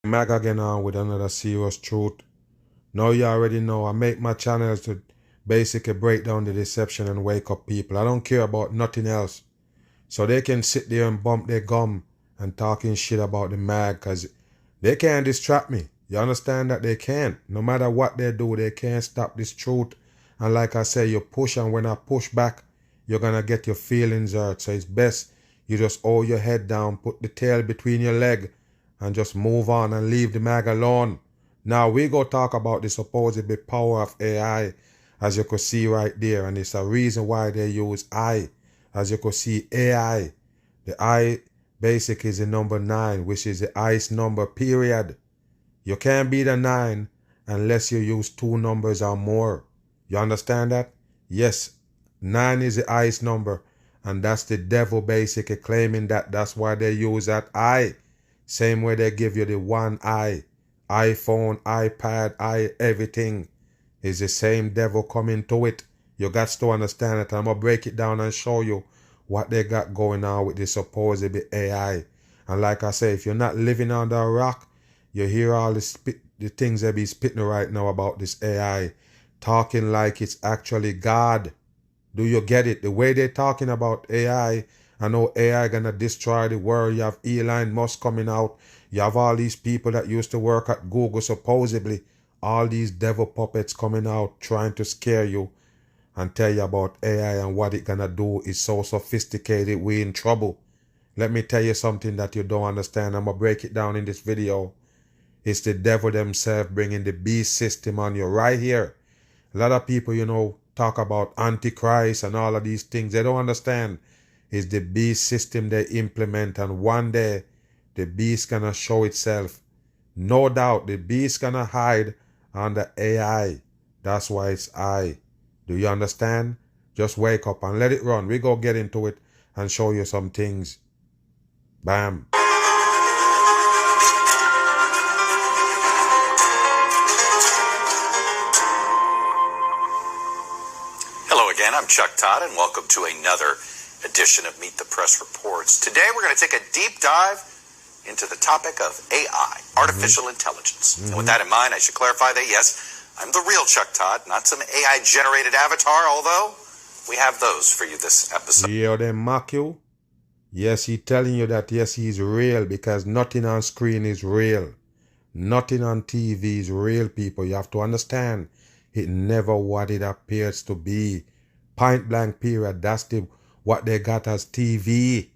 Mag again on with another serious truth. Now you already know I make my channels to basically break down the deception and wake up people. I don't care about nothing else. So they can sit there and bump their gum and talking shit about the mag because they can't distract me. You understand that they can't. No matter what they do, they can't stop this truth. And like I say, you push, and when I push back, you're going to get your feelings hurt. So it's best you just hold your head down, put the tail between your leg, and just move on and leave the mag alone. Now we go talk about the supposed power of AI, as you could see right there. And it's a reason why they use I. As you could see, AI. The I basically is the number 9, which is the highest number, period. You can't be the 9 unless you use 2 numbers or more. You understand that? Yes, 9 is the highest number. And that's the devil basically claiming that that's why they use that I. Same way they give you the one I. iPhone, iPad, everything. Is the same devil coming to it. You got to understand it. I'm going to break it down and show you what they got going on with the supposed AI. And like I say, if you're not living under a rock, you hear all the things they be spitting right now about this AI. Talking like it's actually God. Do you get it? The way they're talking about AI, I know AI gonna destroy the world. You have Elon Musk coming out. You have all these people that used to work at Google, supposedly. All these devil puppets coming out trying to scare you and tell you about AI and what it gonna do is so sophisticated, we in trouble. Let me tell you something that you don't understand. I'm gonna break it down in this video. It's the devil themselves bringing the beast system on you right here. A lot of people, talk about Antichrist and all of these things. They don't understand. It's the beast system they implement, and one day the beast gonna show itself. No doubt the beast gonna hide under AI. That's why it's I. Do you understand? Just wake up and let it run. We go get into it and show you some things. Bam. Hello again, I'm Chuck Todd, and welcome to another edition of Meet the Press Reports. Today we're going to take a deep dive into the topic of AI, artificial intelligence. And with that in mind, I should clarify that, yes, I'm the real Chuck Todd, not some AI-generated avatar, although we have those for you this episode. Yeah, they mock you. Yes, he's telling you that, yes, he's real, because nothing on screen is real. Nothing on TV is real, people. You have to understand. It never what it appears to be. Point blank period. That's what they got as TV.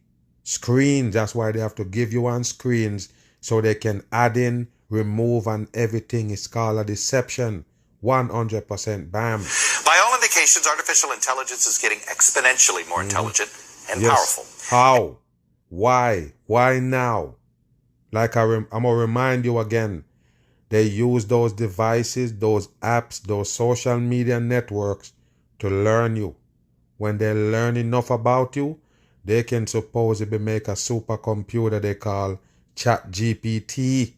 Screens. That's why they have to give you on screens so they can add in, remove, and everything. It's called a deception. 100%. Bam. By all indications, artificial intelligence is getting exponentially more intelligent and powerful. How? Why? Why now? Like I'm going to remind you again. They use those devices, those apps, those social media networks to learn you. When they learn enough about you, they can supposedly make a supercomputer they call ChatGPT,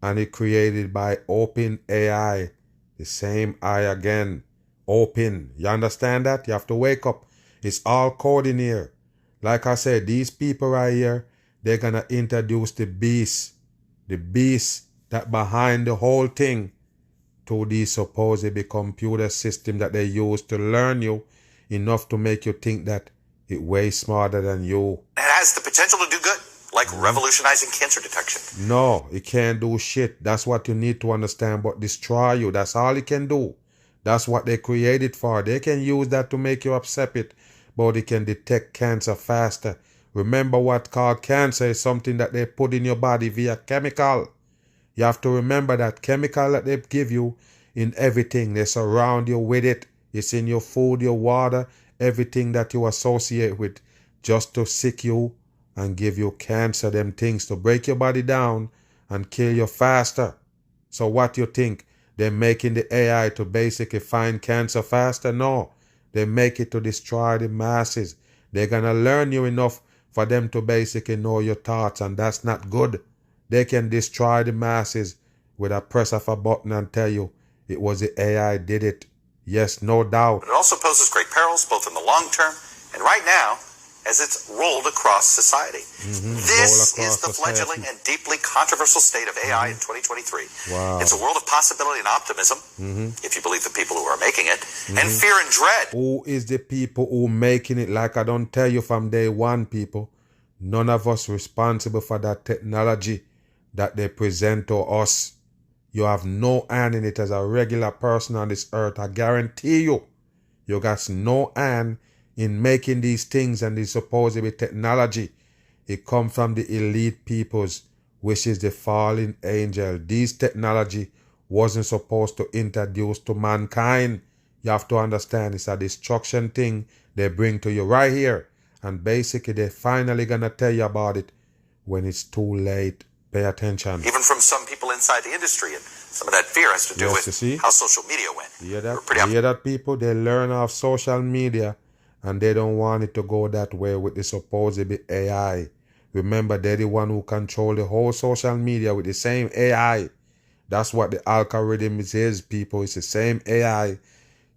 and it created by OpenAI. The same I again. Open. You understand that? You have to wake up. It's all code in here. Like I said, these people right here, they're going to introduce the beast. The beast that behind the whole thing to the supposedly computer system that they use to learn you enough to make you think that it way smarter than you. It has the potential to do good, like revolutionizing cancer detection. No, it can't do shit. That's what you need to understand, but destroy you. That's all it can do. That's what they created for. They can use that to make you upset it, but it can detect cancer faster. Remember, what called cancer is something that they put in your body via chemical. You have to remember that chemical that they give you in everything. They surround you with it. It's in your food, your water, everything that you associate with, just to sick you and give you cancer, them things to break your body down and kill you faster. So what you think? They're making the AI to basically find cancer faster? No. They make it to destroy the masses. They're going to learn you enough for them to basically know your thoughts, and that's not good. They can destroy the masses with a press of a button and tell you it was the AI did it. Yes, no doubt. But it also poses great perils, both in the long term and right now, as it's rolled across society. This is the fledgling and deeply controversial state of AI in 2023. Wow. It's a world of possibility and optimism, if you believe the people who are making it, and fear and dread. Who is the people who making it? Like I don't tell you from day one, people. None of us responsible for that technology that they present to us. You have no hand in it as a regular person on this earth. I guarantee you, you got no hand in making these things and this supposed to be technology. It comes from the elite peoples, which is the fallen angel. These technology wasn't supposed to introduce to mankind. You have to understand it's a destruction thing they bring to you right here. And basically they're finally gonna tell you about it when it's too late. Pay attention. Even from some people inside the industry, and some of that fear has to do with how social media went. You hear that, people? They learn off social media and they don't want it to go that way with the supposed AI. Remember, they're the one who control the whole social media with the same AI. That's what the algorithm is, people. It's the same AI.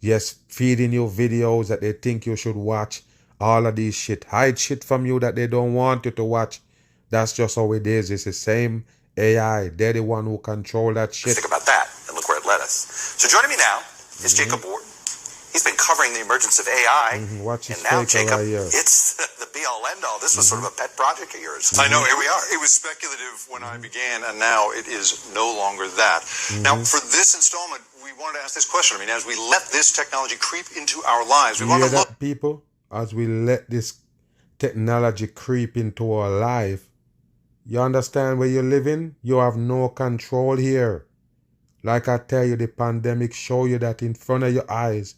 Yes, feeding you videos that they think you should watch. All of these shit. Hide shit from you that they don't want you to watch. That's just how it is. It's the same AI. They're the one who control that shit. Think about that, and look where it led us. So joining me now is Jacob Ward. He's been covering the emergence of AI. Watch his and now, Jacob, right here. it's the be-all, end-all. This was sort of a pet project of yours. I know, here we are. It was speculative when I began, and now it is no longer that. Now, for this installment, we wanted to ask this question. I mean, as we let this technology creep into our lives, we want to look... people? As we let this technology creep into our life, you understand where you're living? You have no control here. Like I tell you, the pandemic show you that in front of your eyes,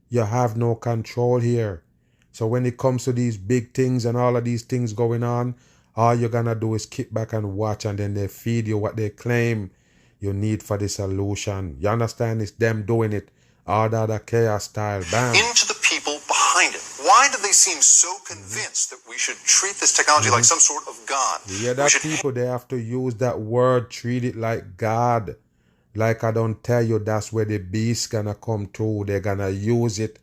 you have no control here. So when it comes to these big things and all of these things going on, all you're gonna do is kick back and watch, and then they feed you what they claim you need for the solution. You understand? It's them doing it. All the other chaos style. Bam. Into the people behind it. Why do they seem so convinced that we should treat this technology like some sort of God? Yeah, that people, they have to use that word, treat it like God. Like I don't tell you, that's where the beast gonna come through. They're gonna use it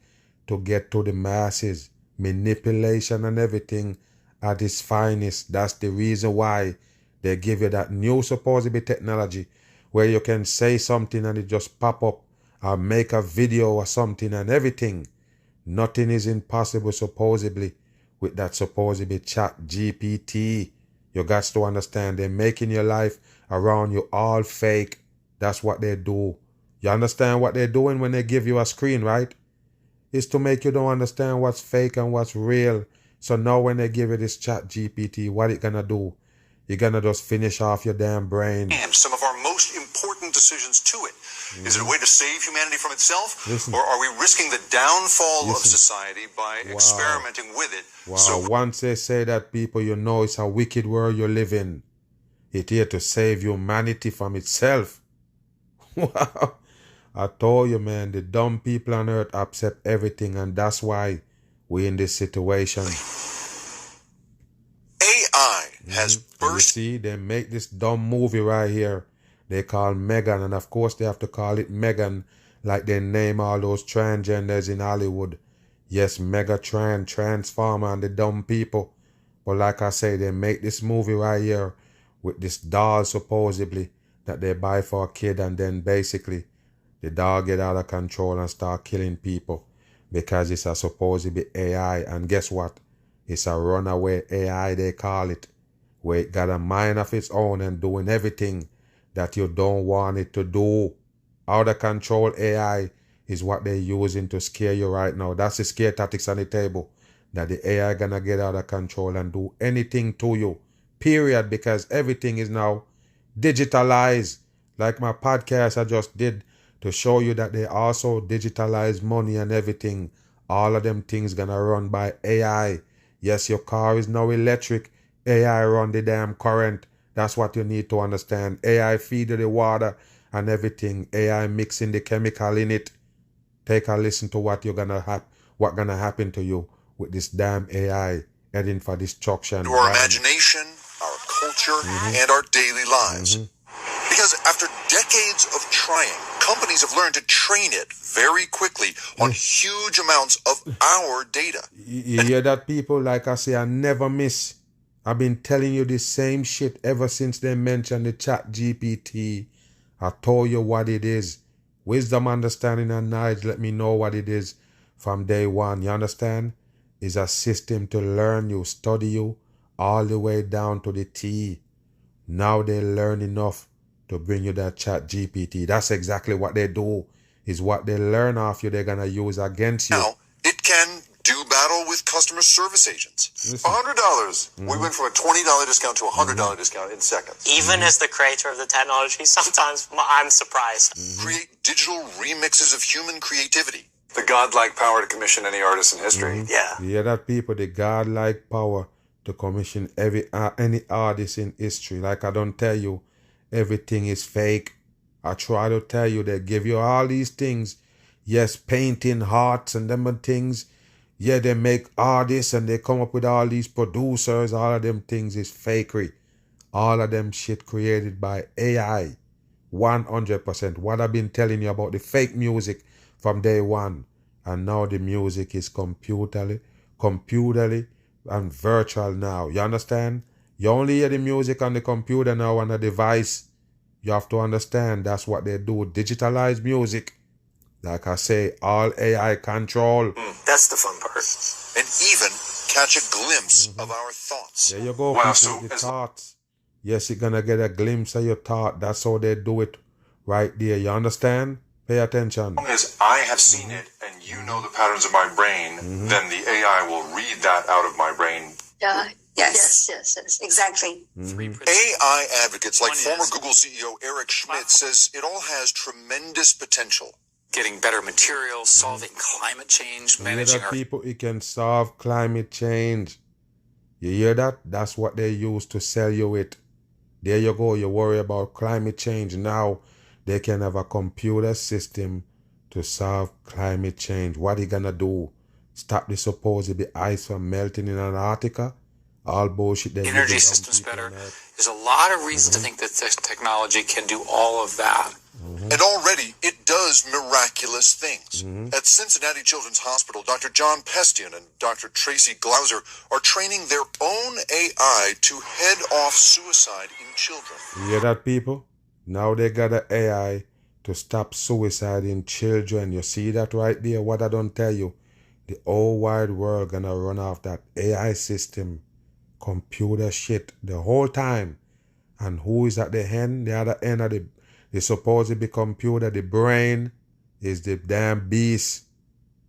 to get to the masses. Manipulation and everything at its finest. That's the reason why they give you that new supposed technology where you can say something and it just pop up, or make a video or something and everything. Nothing is impossible supposedly with that supposedly chat GPT. You got to understand, they're making your life around you all fake. That's what they do. You understand what they're doing when they give you a screen, right? It's to make you don't understand what's fake and what's real. So now when they give you this chat GPT, what it gonna do? You're gonna just finish off your damn brain. And some of our most important decisions to it. Is it a way to save humanity from itself? Or are we risking the downfall of society by experimenting with it? Wow. So once they say that, people, you know it's a wicked world you live in. It's here to save humanity from itself. Wow. I told you, man, the dumb people on earth accept everything, and that's why we're in this situation. AI has burst. You see, they make this dumb movie right here. They call Megan, and of course they have to call it Megan like they name all those transgenders in Hollywood. Yes, Megatron, Transformer, and the dumb people. But like I say, they make this movie right here with this doll supposedly that they buy for a kid, and then basically the doll get out of control and start killing people because it's a supposedly AI. And guess what? It's a runaway AI, they call it, where it got a mind of its own and doing everything that you don't want it to do. Out of control AI is what they're using to scare you right now. That's the scare tactics on the table. That the AI gonna get out of control and do anything to you. Period. Because everything is now digitalized. Like my podcast I just did to show you that they also digitalize money and everything. All of them things gonna run by AI. Yes, your car is now electric. AI run the damn current. That's what you need to understand. AI feed you the water and everything. AI mixing the chemical in it. Take a listen to what gonna happen to you with this damn AI heading for destruction. To our imagination, our culture, and our daily lives. Because after decades of trying, companies have learned to train it very quickly on huge amounts of our data. You hear that, people? Like I say, I never miss. I've been telling you the same shit ever since they mentioned the Chat GPT. I told you what it is. Wisdom, understanding, and knowledge. Let me know what it is from day one. You understand? It's a system to learn you, study you, all the way down to the T. Now they learn enough to bring you that Chat GPT. That's exactly what they do. Is what they learn off you, they're going to use against you. Now, it can do battle with customer service agents. Listen. $100. We went from a $20 discount to a $100 discount in seconds. Even as the creator of the technology, sometimes I'm surprised. Create digital remixes of human creativity. The godlike power to commission any artist in history. Yeah. You hear that, people? The godlike power to commission any artist in history. Like I don't tell you, everything is fake. I try to tell you, they give you all these things. Yes, painting, hearts, and them things. Yeah, they make artists and they come up with all these producers. All of them things is fakery. All of them shit created by AI. 100%. What I've been telling you about the fake music from day one. And now the music is computerly and virtual now. You understand? You only hear the music on the computer now on a device. You have to understand that's what they do. Digitalize music. Like I say, all AI control. That's the fun part. And even catch a glimpse of our thoughts. There you go, Wow, people, so the as- thoughts. Yes, you're going to get a glimpse of your thought. That's how they do it right there. You understand? Pay attention. As long as I have seen it and you know the patterns of my brain, then the AI will read that out of my brain. Yeah. Yes, exactly. AI advocates like One former is- Google CEO Eric Schmidt says it all has tremendous potential. Getting better materials, solving climate change, You hear managing that, our people? It can solve climate change. You hear that? That's what they use to sell you it. There you go. You worry about climate change. Now they can have a computer system to solve climate change. What are you gonna do? Stop the supposed ice from melting in Antarctica? All bullshit. They energy give systems people better. on Earth. There's a lot of reason to think that this technology can do all of that. And already it does miraculous things. At Cincinnati Children's Hospital, Dr. John Pestian and Dr. Tracy Glauser are training their own AI to head off suicide in children. You hear that, people? Now they got an AI to stop suicide in children. You see that right there? What I don't tell you. The whole wide world gonna run off that AI system, computer shit the whole time. And who is at the end? The other end of the supposed computer, the brain, is the damn beast.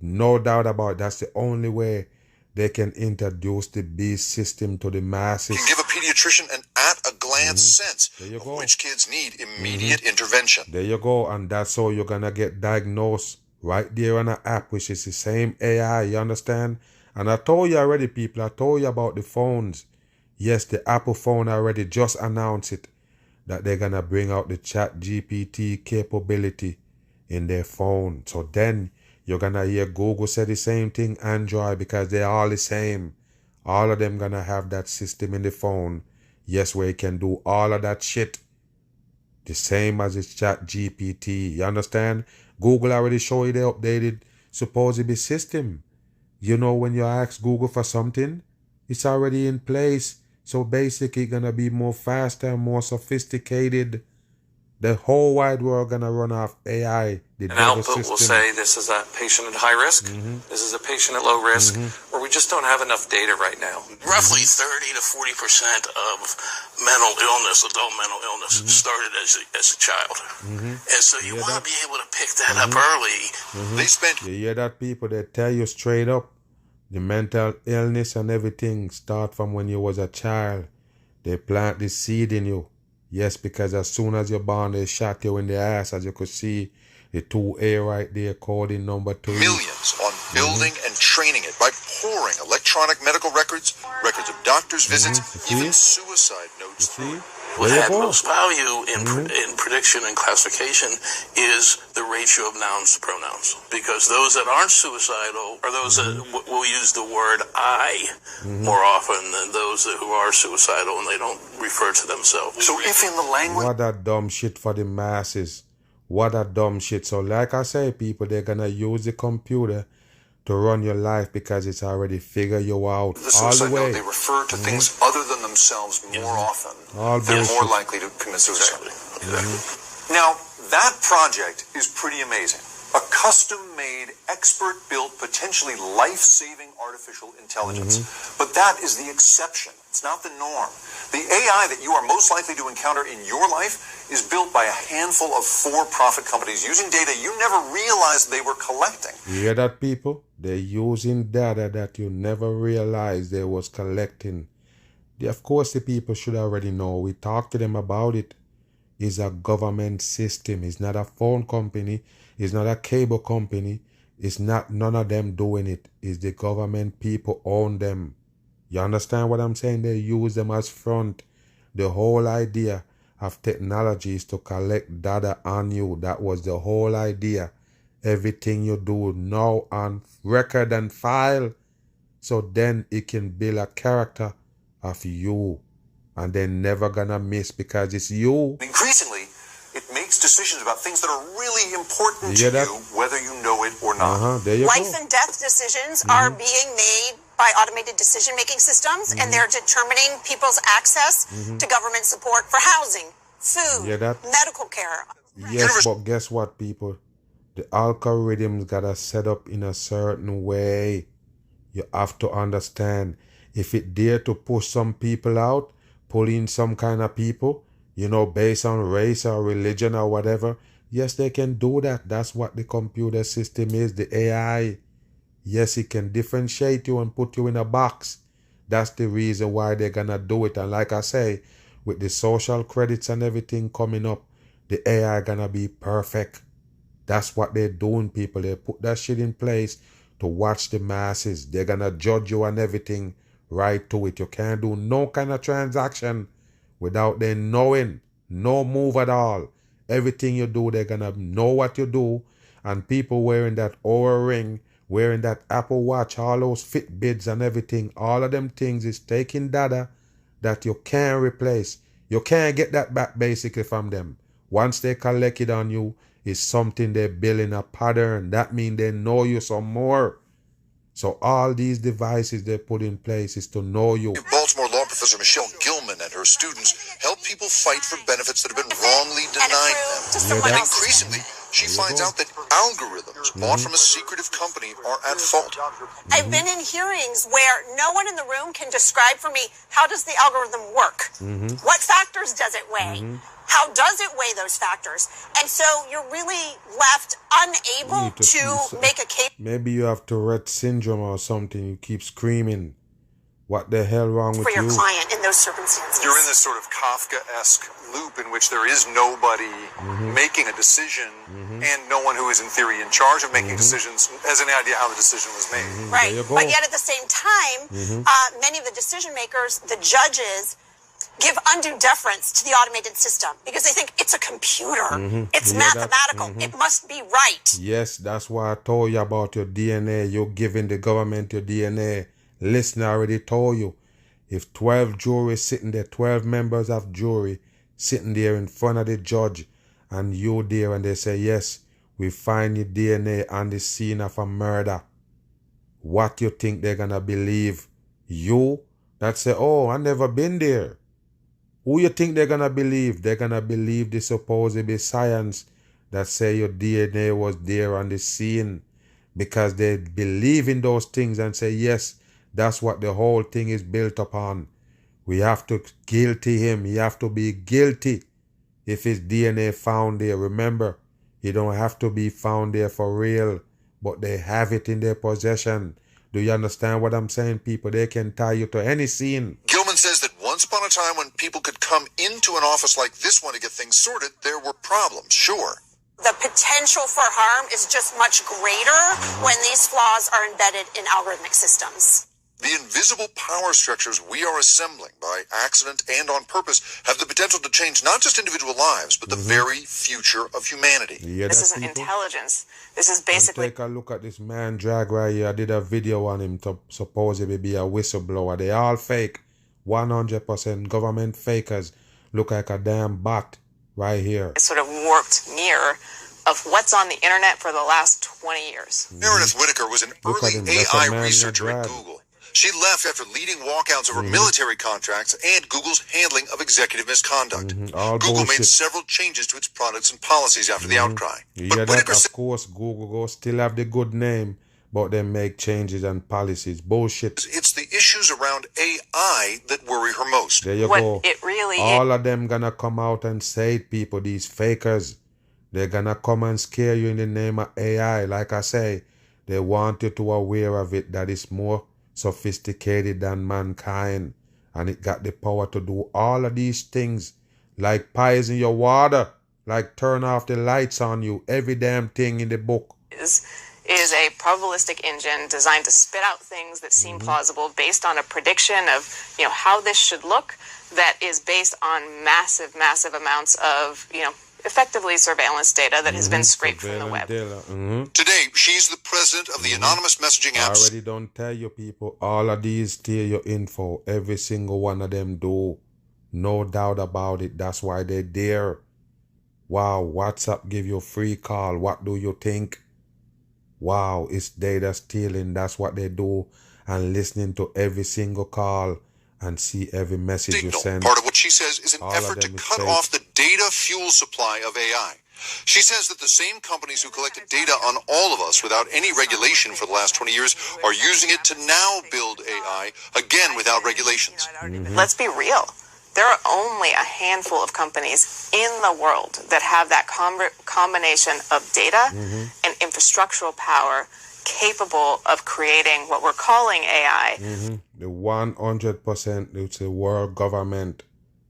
No doubt about it. That's the only way they can introduce the beast system to the masses. You can give a pediatrician an at-a-glance sense There you of go. which kids need immediate intervention. There you go, and that's how you're gonna get diagnosed right there on an app, which is the same AI, you understand? And I told you already, people, I told you about the phones. Yes, the Apple phone already just announced it, that they're gonna bring out the Chat GPT capability in their phone. So then you're gonna hear Google say the same thing, Android, because they're all the same. All of them gonna have that system in the phone. Yes, where you can do all of that shit. The same as its Chat GPT. You understand? Google already showed you the updated supposedly system. You know, when you ask Google for something, it's already in place. So basically gonna be more faster, more sophisticated. The whole wide world gonna run off AI. The An devil output will system. say this is a patient at high risk, this is a patient at low risk, or we just don't have enough data right now. Roughly 30 to 40% of mental illness, adult mental illness, started as a child. And so you want to be able to pick that up early. They spent You hear that, people? They tell you straight up. The mental illness and everything start from when you was a child. They plant the seed in you. Yes, because as soon as you're born, they shot you in the ass, as you could see. The 2A right there, coding number 2. millions on building and training it by pouring electronic medical records, records of doctors' visits, You even see? suicide notes You through see? it. What There you had go. most value in prediction and classification is the ratio of nouns to pronouns. Because those that aren't suicidal are those that will use the word I more often than those who are suicidal and they don't refer to themselves. So if in the language What a dumb shit for the masses. What a dumb shit. So like I say, people, they're gonna use the computer to run your life because it's already figured you out the all the suicide way. note, they refer to things other than themselves more often, All they're more bullshit. likely to commit suicide. Now, that project is pretty amazing. A custom-made, expert-built, potentially life-saving artificial intelligence. But that is the exception. It's not the norm. The AI that you are most likely to encounter in your life is built by a handful of for-profit companies using data you never realized they were collecting. You hear that, people? They're using data that you never realized they was collecting. Of course, the people should already know. We talked to them about it. It's a government system. It's not a phone company. It's not a cable company. It's not none of them doing it. It's the government people own them. You understand what I'm saying? They use them as front. The whole idea of technology is to collect data on you. That was the whole idea. Everything you do now on record and file. So then it can build a character of you. And they're never gonna miss because it's you. Increasingly, it makes decisions about things that are really important You hear to that? you, whether you know it or not. There you Life go. and death decisions are being made by automated decision-making systems, and they're determining people's access to government support for housing, food, hear that? medical care. Yes, but guess what, people? The algorithms gotta set up in a certain way. You have to understand. If it dare to push some people out, pull in some kind of people, based on race or religion or whatever, yes, they can do that. That's what the computer system is, the AI. Yes, it can differentiate you and put you in a box. That's the reason why they're gonna do it. And like I say, with the social credits and everything coming up, the AI gonna be perfect. That's what they're doing, people. They put that shit in place to watch the masses. They're gonna judge you and everything right to it. You can't do no kind of transaction without them knowing. No move at all. Everything you do, they're gonna know what you do. And people wearing that Oura Ring, wearing that Apple Watch, all those Fitbits and everything, all of them things is taking data that you can't replace. You can't get that back basically from them. Once they collect it on you, it's something they're building a pattern. That means they know you some more. So all these devices they put in place is to know you. Baltimore law professor Michelle Gilman and her students help people fight for benefits that have been wrongly denied them. someone And else's increasingly, she finds out that algorithms bought from a secretive company are at fault. I've been in hearings where no one in the room can describe for me, how does the algorithm work? What factors does it weigh? How does it weigh those factors? And so you're really left unable to make a case. Maybe you have Tourette syndrome or something. You keep screaming. What the hell wrong with for your you? client in those circumstances. You're in this sort of Kafka-esque loop in which there is nobody making a decision and no one who is in theory in charge of making decisions has any idea how the decision was made. Right. There you go. But yet at the same time, many of the decision makers, the judges, give undue deference to the automated system because they think it's a computer. It's You hear that? mathematical. It must be right. Yes, that's why I told you about your DNA. You're giving the government your DNA. Listen, I already told you. If 12 juries sitting there, 12 members of jury sitting there in front of the judge and you there and they say, yes, we find your DNA on the scene of a murder. What you think they're going to believe? You that say, oh, I never been there. Who you think they're going to believe? They're going to believe the supposed science that say your DNA was there on the scene because they believe in those things and say, yes, that's what the whole thing is built upon. We have to guilty him. He have to be guilty if his DNA found there. Remember, he don't have to be found there for real, but they have it in their possession. Do you understand what I'm saying, people? They can tie you to any scene. Gilman says that once upon a time when people could come into an office like this one to get things sorted, there were problems, sure. The potential for harm is just much greater when these flaws are embedded in algorithmic systems. The invisible power structures we are assembling by accident and on purpose have the potential to change not just individual lives, but the very future of humanity. This isn't intelligence. This is basically... And take a look at this man drag right here. I did a video on him to supposedly be a whistleblower. They all fake. 100% government fakers. Look like a damn bot right here. It's sort of warped mirror of what's on the internet for the last 20 years. Meredith Whittaker was an early AI researcher at Google. She left after leading walkouts over military contracts and Google's handling of executive misconduct. Google made several changes to its products and policies after the outcry. But Whittaker said, of course, Google will still have the good name, but they make changes and policies. Bullshit. It's the issues around AI that worry her most. There you go. All of them gonna come out and say it, people, these fakers. They're gonna come and scare you in the name of AI. Like I say, they want you to aware of it, that it's more sophisticated than mankind, and it got the power to do all of these things, like poison your water, like turn off the lights on you, every damn thing in the book. Is a probabilistic engine designed to spit out things that seem plausible based on a prediction of, how this should look, that is based on massive amounts of, effectively surveillance data that has been scraped from the web. Today, she's the president of the anonymous messaging apps. I already don't tell you, people, all of these steal your info. Every single one of them do. No doubt about it. That's why they're there. Wow, WhatsApp give you a free call. What do you think? Wow, it's data stealing. That's what they do. And listening to every single call and see every message you send. Part of what she says is an effort to cut off the data fuel supply of AI. She says that the same companies who collected data on all of us without any regulation for the last 20 years are using it to now build AI, again without regulations. Let's be real. There are only a handful of companies in the world that have that combination of data and infrastructural power capable of creating what we're calling AI. The 100%, it's the world government.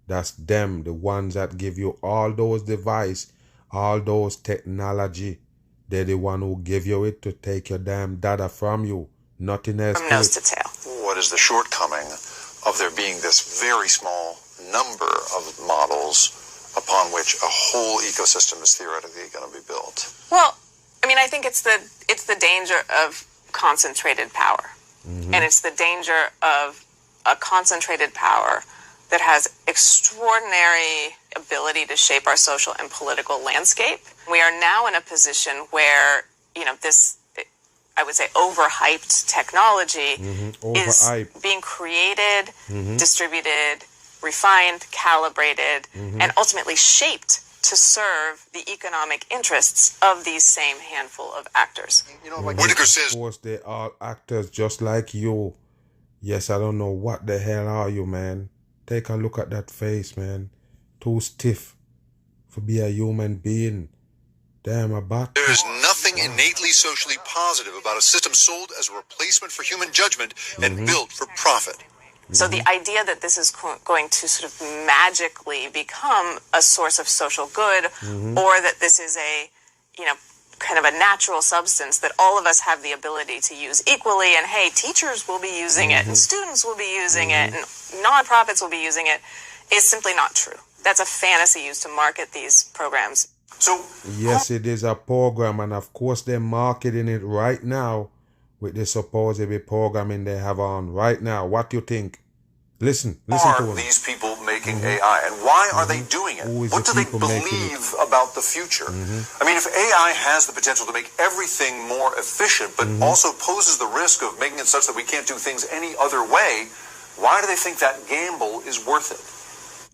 That's them, the ones that give you all those devices, all those technology. They're the one who give you it to take your damn data from you. Nothing else. From nose to tail. What is the shortcoming of there being this very small number of models upon which a whole ecosystem is theoretically going to be built? Well, I think it's the danger of concentrated power. And it's the danger of a concentrated power that has extraordinary ability to shape our social and political landscape. We are now in a position where, this, I would say, overhyped technology is being created, distributed, refined, calibrated, and ultimately shaped to serve the economic interests of these same handful of actors. Whittaker says, of course, they are actors just like you. Yes, I don't know what the hell are you, man. Take a look at that face, man. Too stiff for be a human being. Damn, a bot. There is nothing innately socially positive about a system sold as a replacement for human judgment and built for profit. So the idea that this is going to sort of magically become a source of social good, or that this is a, kind of a natural substance that all of us have the ability to use equally, and hey, teachers will be using it, and students will be using it, and nonprofits will be using it, is simply not true. That's a fantasy used to market these programs. So yes, it is a program, and of course they're marketing it right now with the supposed programming they have on right now. What do you think? Listen to them. These people making AI, and why are they doing it? What do they believe about the future? If AI has the potential to make everything more efficient, but also poses the risk of making it such that we can't do things any other way, why do they think that gamble is worth it?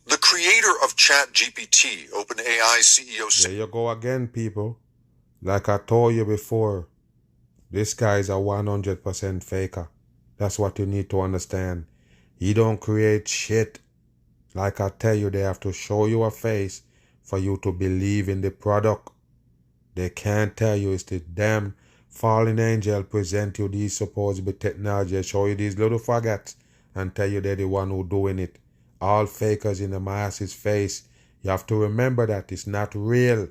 The creator of ChatGPT, OpenAI CEO... There you go again, people. Like I told you before, this guy is a 100% faker. That's what you need to understand. He don't create shit. Like I tell you, they have to show you a face for you to believe in the product. They can't tell you it's the damn fallen angel present you these supposed technology, show you these little faggots and tell you they're the one who doing it. All fakers in the masses face. You have to remember that it's not real.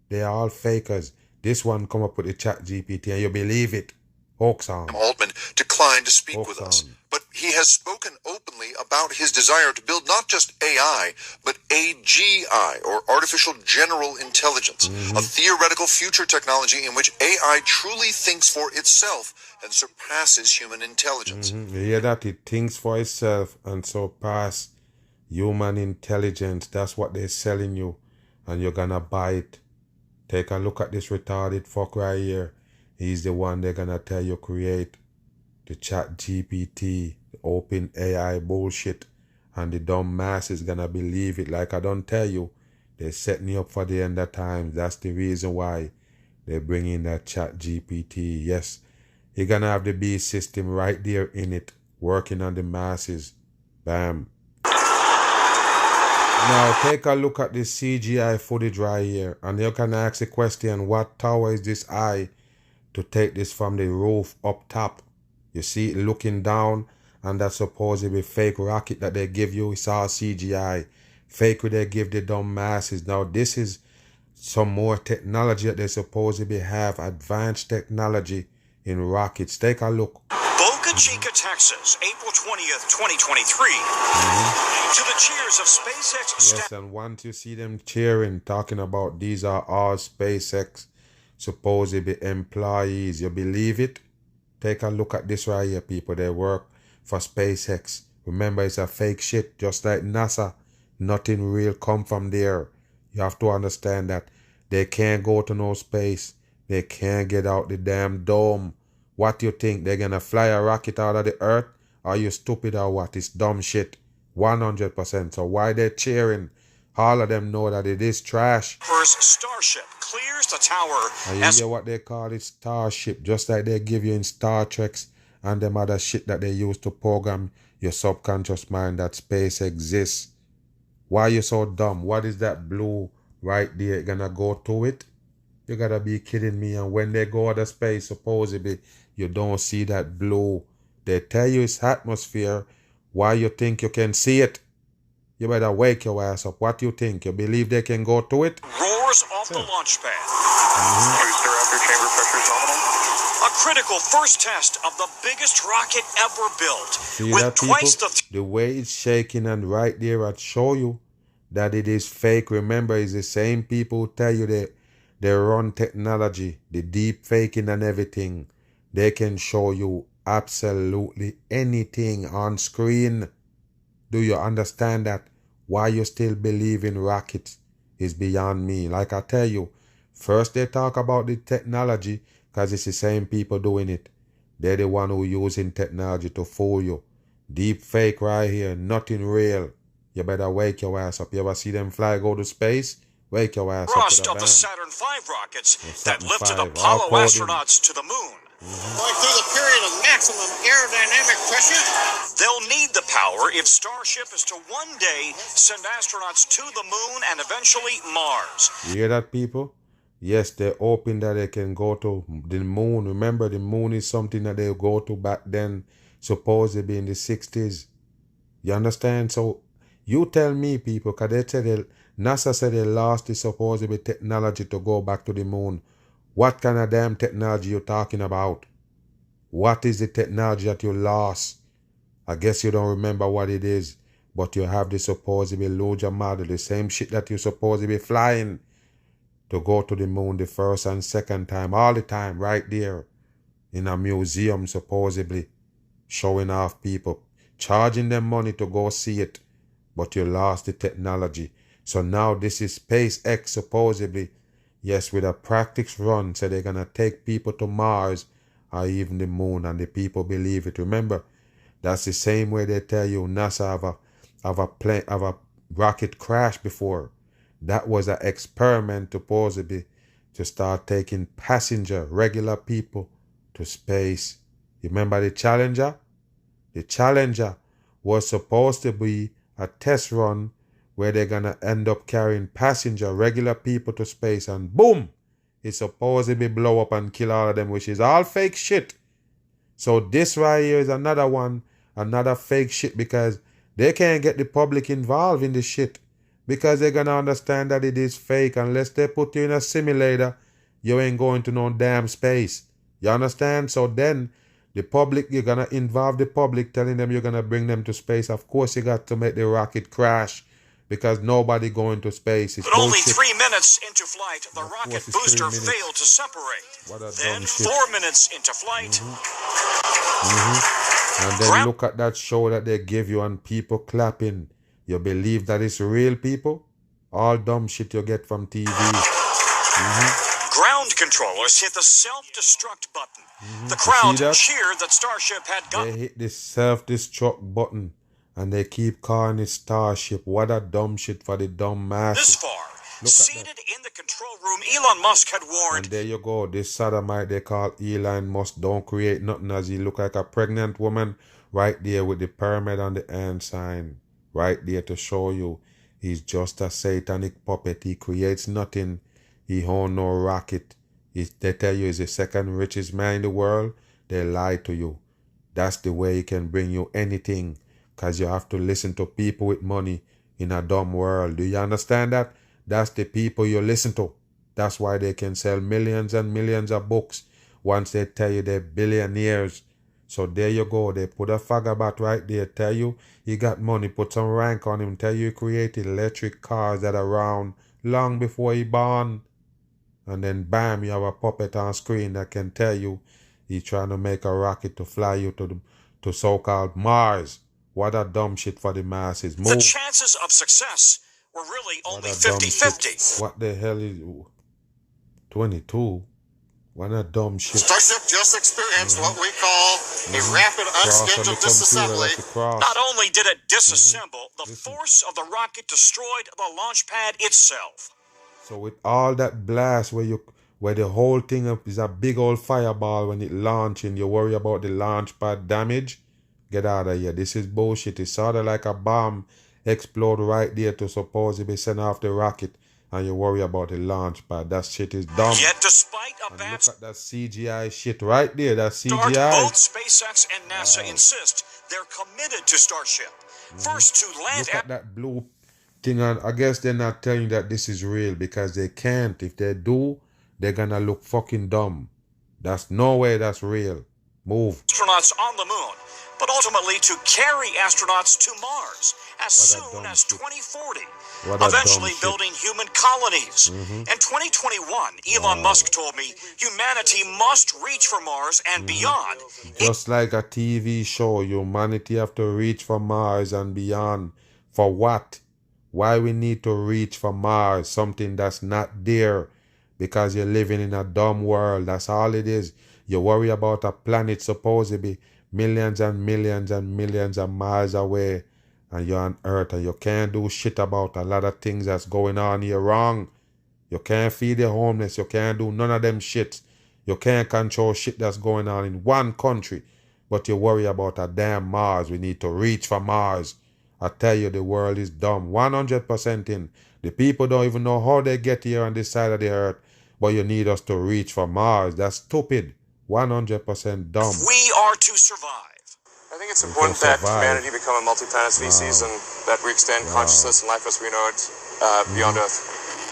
They are all fakers. This one come up with the ChatGPT and you believe it. Hoax on. Altman declined to speak with us. But he has spoken openly about his desire to build not just AI, but AGI, or Artificial General Intelligence, a theoretical future technology in which AI truly thinks for itself and surpasses human intelligence. You hear that? It thinks for itself and surpass human intelligence. That's what they're selling you, and you're gonna buy it. Take a look at this retarded fuck right here. He's the one they're gonna tell you create the chat GPT, the open AI bullshit, and the dumb mass is gonna believe it. Like I don't tell you, they're setting you up for the end of time. That's the reason why they're bringing that chat GPT. Yes, you're gonna have the beast system right there in it, working on the masses. Bam. Now take a look at this CGI footage right here, and you can ask the question, what tower is this eye to take this from the roof up top? You see it looking down, and that's supposed to be fake rocket that they give you. It's all CGI. Fake they give the dumb masses. Now this is some more technology that they supposedly have, advanced technology in rockets. Take a look. Boca Chica, Texas, April 20th, 2023. To the cheers of SpaceX. Yes, and once you see them cheering, talking about these are all SpaceX supposedly employees, you believe it? Take a look at this right here, people. They work for SpaceX. Remember, it's a fake shit, just like NASA. Nothing real come from there. You have to understand that they can't go to no space. They can't get out the damn dome. What you think? They're gonna fly a rocket out of the earth? Are you stupid or what? It's dumb shit. 100%. So why they cheering? All of them know that it is trash. First Starship clears the tower. And you hear what they call it? Starship. Just like they give you in Star Treks and them other shit that they use to program your subconscious mind that space exists. Why you so dumb? What is that blue right there? You gonna go to it? You gotta be kidding me. And when they go to space, supposedly, you don't see that blue. They tell you it's atmosphere. Why you think you can see it? You better wake your ass up. What you think? You believe they can go to it? Roars off the launch pad. Booster after chamber pressure nominal. A critical first test of the biggest rocket ever built. See with that, people? twice The way it's shaking, and right there I'd show you that it is fake. Remember, it's the same people who tell you they run technology, the deep faking and everything. They can show you absolutely anything on screen. Do you understand that? Why you still believe in rockets is beyond me. Like I tell you, first they talk about the technology because it's the same people doing it. They're the one who using technology to fool you. Deep fake right here, nothing real. You better wake your ass up. You ever see them fly go to space? Wake your ass up. Thrust of the Saturn V rockets that lifted Apollo astronauts to the moon. Going through the period of maximum aerodynamic pressure. They'll need the power if Starship is to one day send astronauts to the moon and eventually Mars. You hear that, people? Yes, they're hoping that they can go to the moon. Remember, the moon is something that they go to back then, supposedly in the 60s. You understand? So you tell me, people, because they said NASA said they lost the supposedly technology to go back to the moon. What kind of damn technology you talking about? What is the technology that you lost? I guess you don't remember what it is, but you have the supposedly Luja model, the same shit that you supposedly flying to go to the moon the first and second time, all the time, right there in a museum, supposedly showing off people, charging them money to go see it, but you lost the technology. So now this is SpaceX supposedly, yes, with a practice run, so they're gonna take people to Mars or even the moon, and the people believe it. Remember, that's the same way they tell you NASA have a rocket crash before. That was an experiment supposedly to start taking passenger, regular people to space. You remember the Challenger? The Challenger was supposed to be a test run where they're gonna end up carrying passenger, regular people to space, and boom, it's supposedly blow up and kill all of them, which is all fake shit. So this right here is another one, another fake shit, because they can't get the public involved in this shit, because they're gonna understand that it is fake. Unless they put you in a simulator, you ain't going to no damn space. You understand? So then The public, you're gonna involve the public, telling them you're gonna bring them to space. Of course, you got to make the rocket crash because nobody going to space. It's But only bullshit. 3 minutes into flight, the Of rocket course it's 3 booster minutes. failed to separate. What a Then dumb shit. 4 minutes into flight, And then look at that show that they give you and people clapping. You believe that it's real, people? All dumb shit you get from TV. ground controllers hit the self-destruct button. The see crowd that? cheered that Starship had They gotten hit this self-destruct button and they keep calling it Starship. What a dumb shit for the dumb this masses. far. Look at Seated in the control room, Elon Musk had warned, And there you go. This sodomite they call Elon Musk don't create nothing as he look like a pregnant woman right there with the pyramid and the hand sign. Right there to show you he's just a satanic puppet. He creates nothing. He owns no rocket. They tell you he's the second richest man in the world. They lie to you. That's the way he can bring you anything. Because you have to listen to people with money in a dumb world. Do you understand that? That's the people you listen to. That's why they can sell millions and millions of books once they tell you they're billionaires. So there you go. They put a fagabat right there. Tell you he got money. Put some rank on him. Tell you he created electric cars that are around long before he born. And then bam, you have a puppet on screen that can tell you he's trying to make a rocket to fly you to so-called Mars. What a dumb shit for the masses. Move. the chances of success were really only What a dumb 50-50. shit. What the hell is 22? What a dumb shit. Starship just experienced what we call a rapid Cross on the unscheduled computer, disassembly. that's a cross. Not only did it disassemble, the force of the rocket destroyed the launch pad itself. So with all that blast where the whole thing is a big old fireball when it launching, you worry about the launch pad damage? Get out of here. This is bullshit. It's sort of like a bomb explode right there to supposedly send off the rocket and you worry about the launch pad. That shit is dumb. Yet despite a And bad look at that CGI shit right there. That start, CGI. both SpaceX and NASA insist they're committed to Starship. First to land Look at that blue thing, and I guess they're not telling you that this is real because they can't. If they do, they're gonna look fucking dumb. That's no way that's real. Move. astronauts on the moon, but ultimately to carry astronauts to Mars as What a soon dumb as shit. 2040, What a eventually dumb shit. building human colonies. In 2021, Elon Musk told me humanity must reach for Mars and beyond. Just like a TV show, humanity have to reach for Mars and beyond. For what? Why we need to reach for Mars? Something that's not there. Because you're living in a dumb world. That's all it is. You worry about a planet supposed to be millions and millions and millions of miles away. And you're on Earth and you can't do shit about a lot of things that's going on here wrong. You can't feed the homeless. You can't do none of them shits. You can't control shit that's going on in one country. But you worry about a damn Mars. We need to reach for Mars. I tell you, the world is dumb. 100% in. The people don't even know how they get here on this side of the earth. But you need us to reach for Mars. That's stupid. 100% dumb. We are to survive. I think it's We important can that survive. humanity become a multi-planet species and that we extend consciousness and life as we know it beyond Earth.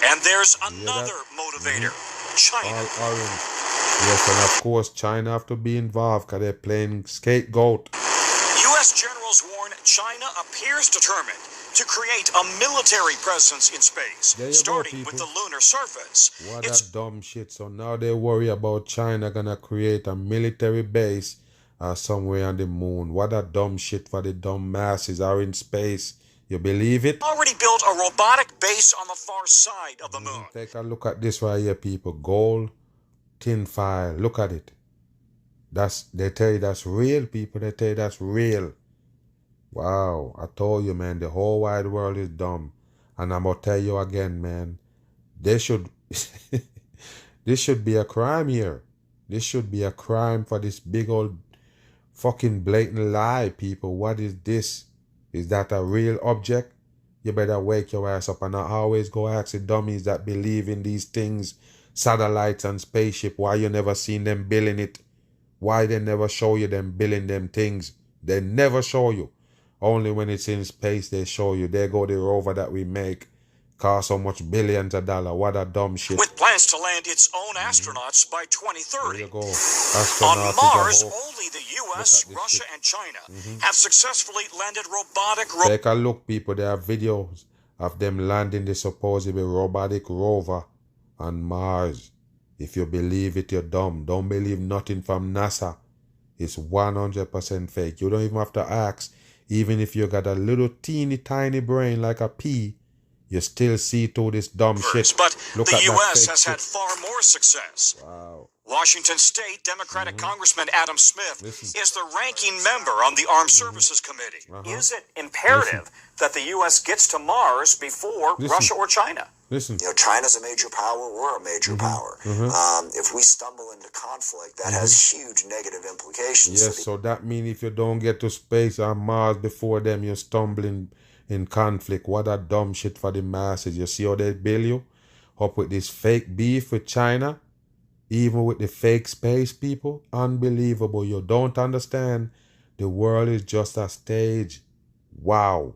And there's another motivator, China. All orange. Yes, and of course, China have to be involved because they're playing scapegoat. U.S. generals warn China appears determined to create a military presence in space, There you go, starting with people. the lunar surface. What It's a dumb shit. So now they worry about China gonna create a military base somewhere on the moon. What a dumb shit for the dumb masses are in space. You believe it? already built a robotic base on the far side of the moon. Take a look at this right here, people. Gold tin foil. Look at it. They tell you that's real, people. They tell you that's real. Wow, I told you, man, the whole wide world is dumb. And I'm gonna tell you again, man. This should be a crime here. This should be a crime for this big old fucking blatant lie, people. What is this? Is that a real object? You better wake your ass up and not always go ask the dummies that believe in these things, satellites and spaceship, why you never seen them building it? Why they never show you them building them things? They never show you. Only when it's in space they show you. There go the rover that we make. Cost so much billions of dollars. What a dumb shit. With plans to land its own astronauts by 2030. There you go. On Astronauts is a Mars, whole- only the U.S., Russia, and China have successfully landed robotic... Take a look, people. There are videos of them landing the supposedly robotic rover on Mars. If you believe it, you're dumb. Don't believe nothing from NASA. It's 100% fake. You don't even have to ask. Even if you got a little teeny tiny brain like a pea, you still see through this dumb shit. But Look the at that U.S. fake has shit. had far more success. Wow. Washington State Democratic Congressman Adam Smith Listen. is the ranking member on the Armed Services Committee. Is it imperative that the U.S. gets to Mars before Russia or China? Listen. You know, China's a major power, we're a major power. If we stumble into conflict, that has huge negative implications. Yes, so that means if you don't get to space or Mars before them, you're stumbling in conflict. What a dumb shit for the masses. You see how they bill you up with this fake beef with China, even with the fake space people? Unbelievable. You don't understand. The world is just a stage. Wow.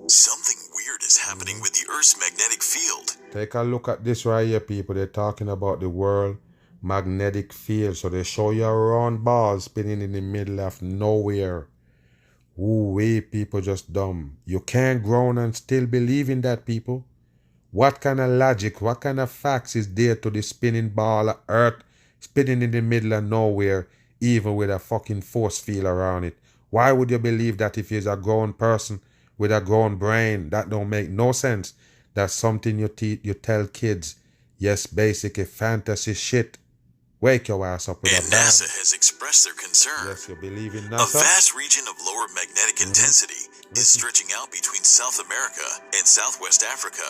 Something weird is happening with the Earth's magnetic field. Take a look at this right here, people. They're talking about the world magnetic field. So they show you a round ball spinning in the middle of nowhere. Ooh, we people just dumb. You can't groan and still believe in that, people. What kind of logic, what kind of facts is there to the spinning ball of Earth spinning in the middle of nowhere, even with a fucking force field around it? Why would you believe that if you're a grown person with a grown brain? That don't make no sense. That's something you tell kids. Yes, basically fantasy shit. Wake your ass up with And a bang. NASA has expressed their concern. Yes, you believe in A NASA? vast region of lower magnetic intensity is stretching out between South America and Southwest Africa,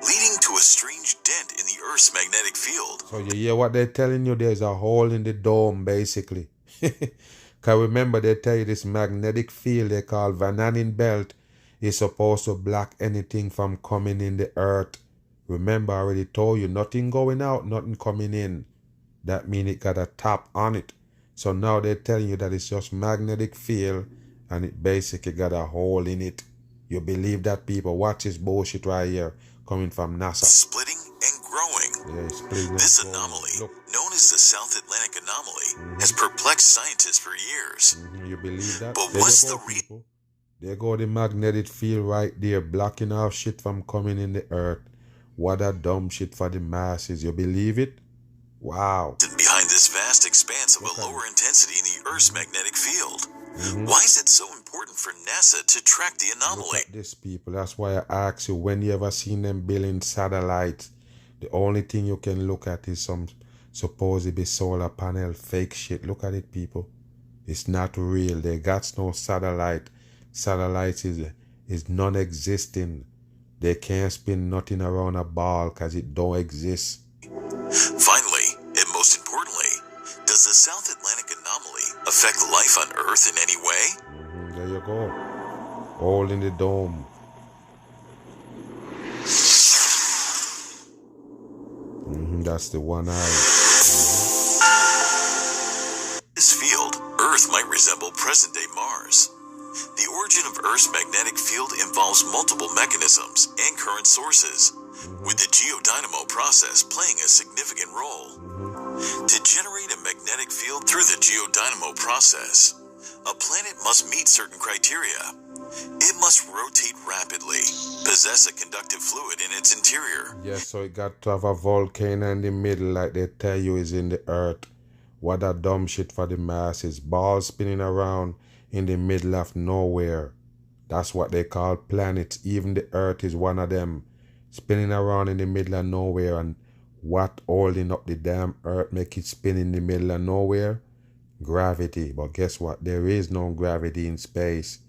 leading to a strange dent in the Earth's magnetic field. So you hear what they're telling you? There's a hole in the dome, basically. Because remember, they tell you this magnetic field they call Van Allen belt is supposed to block anything from coming in the Earth. Remember, I already told you, nothing going out, nothing coming in. That means it got a top on it. So now they're telling you that it's just magnetic field and it basically got a hole in it. You believe that, people? Watch this bullshit right here coming from NASA. Splitting and growing. Yeah, it's splitting This and growing. anomaly, Look. known as the South Atlantic Anomaly, has perplexed scientists for years. You believe that? But There what's you go, the people. There go the magnetic field right there, blocking off shit from coming in the Earth. What a dumb shit for the masses. You believe it? Wow. Behind this vast expanse of a lower intensity in the Earth's magnetic field? Why is it so important for NASA to track the anomaly? Look at this, people. That's why I ask you, when you ever seen them building satellites, the only thing you can look at is some supposedly solar panel fake shit. Look at it, people. It's not real. They got no satellite. Satellites is non-existing. They can't spin nothing around a ball because it don't exist. Finally, and most importantly, does the South Atlantic Anomaly affect life on Earth in any way? There you go. All in the dome. That's the one eye. This field, Earth might resemble present-day Mars. The origin of Earth's magnetic field involves multiple mechanisms and current sources, with the geodynamo process playing a significant role. To generate a magnetic field through the geodynamo process, a planet must meet certain criteria. It must rotate rapidly, possess a conductive fluid in its interior. Yes, so it got to have a volcano in the middle like they tell you is in the Earth. What a dumb shit for the masses. Balls spinning around in the middle of nowhere. That's what they call planets. Even the Earth is one of them. Spinning around in the middle of nowhere. And what holding up the damn Earth make it spin in the middle of nowhere? Gravity. But guess what? There is no gravity in space.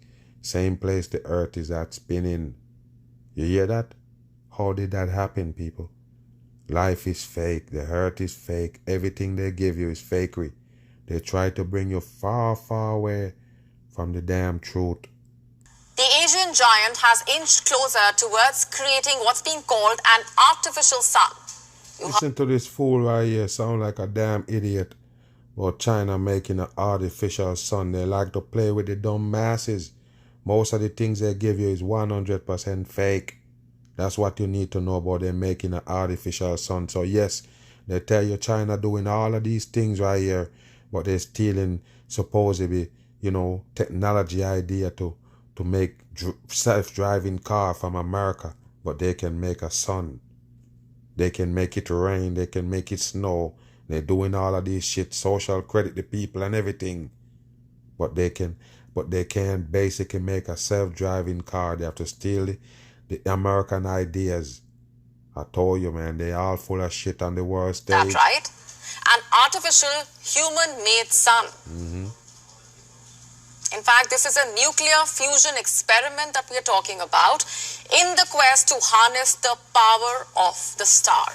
Same place the Earth is at spinning. You hear that? How did that happen, people? Life is fake. The Earth is fake. Everything they give you is fakery. They try to bring you far, far away from the damn truth. The Asian giant has inched closer towards creating what's being called an artificial sun. Listen to this fool right here. Sound like a damn idiot. About China making an artificial sun. They like to play with the dumb masses. Most of the things they give you is 100% fake. That's what you need to know about them making an artificial sun. So yes, they tell you China doing all of these things right here. but they're stealing supposedly, technology idea to make self-driving car from America, but they can make a sun. They can make it rain. They can make it snow. They're doing all of these shit, social credit the people and everything. But they can basically make a self-driving car. They have to steal the American ideas. I told you, man, they all full of shit on the world stage. That's right. An artificial human-made sun. In fact, this is a nuclear fusion experiment that we are talking about in the quest to harness the power of the star.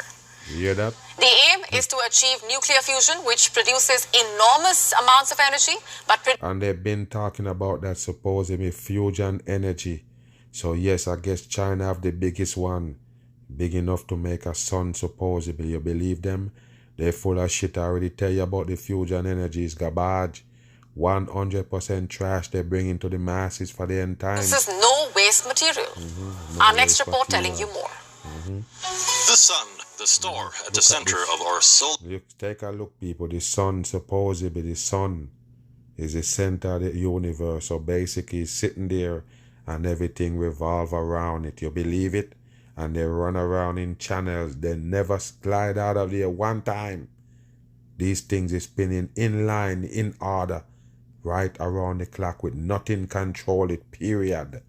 You hear that? The aim is to achieve nuclear fusion, which produces enormous amounts of energy, and they've been talking about that supposedly fusion energy. So yes, I guess China have the biggest one, big enough to make a sun supposedly. You believe them? They're full of shit. I already tell you about the fusion energy. It's garbage. 100% trash they bring into the masses for the end time. This is no waste material. Our next report telling you more. The sun, the star at the center of our solar. Take a look, people. The sun, supposedly, the sun is the center of the universe. So basically, it's sitting there and everything revolves around it. You believe it? And they run around in channels. They never glide out of there one time. These things is spinning in line, in order, right around the clock with nothing control it, period.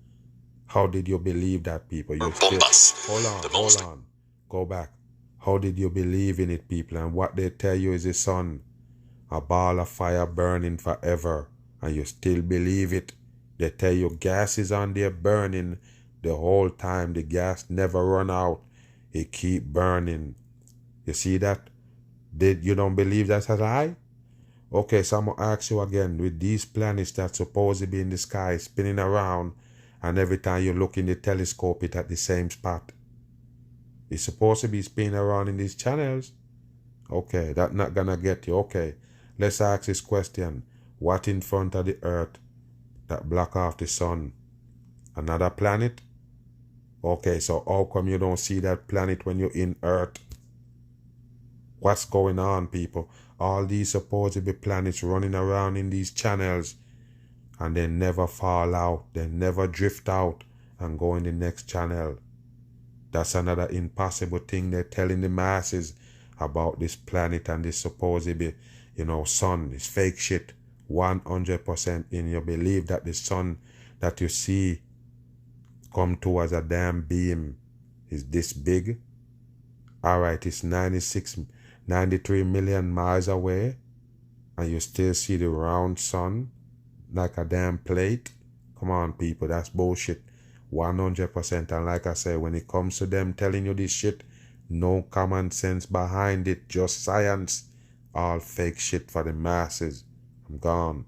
How did you believe that, people? You still, hold on. Go back. How did you believe in it, people? And what they tell you is the sun, a ball of fire burning forever, and you still believe it. They tell you gas is on there burning the whole time. The gas never run out. It keep burning. You see that? You don't believe that's a lie? Okay, so I'm going to ask you again. With these planets that supposed to be in the sky spinning around, and every time you look in the telescope, it's at the same spot. It's supposed to be spinning around in these channels. Okay, that's not going to get you. Okay, let's ask this question. What in front of the Earth that block off the sun? Another planet? Okay, so how come you don't see that planet when you're in Earth? What's going on, people? All these supposed to be planets running around in these channels, and they never fall out. They never drift out and go in the next channel. That's another impossible thing they're telling the masses about this planet and this supposed to be, sun. It's fake shit. 100% in. You believe that the sun that you see come towards a damn beam is this big? Alright, it's 93 million miles away, and you still see the round sun like a damn plate? Come on, people, that's bullshit. 100%. And like I said, when it comes to them telling you this shit, no common sense behind it, just science. All fake shit for the masses. I'm gone.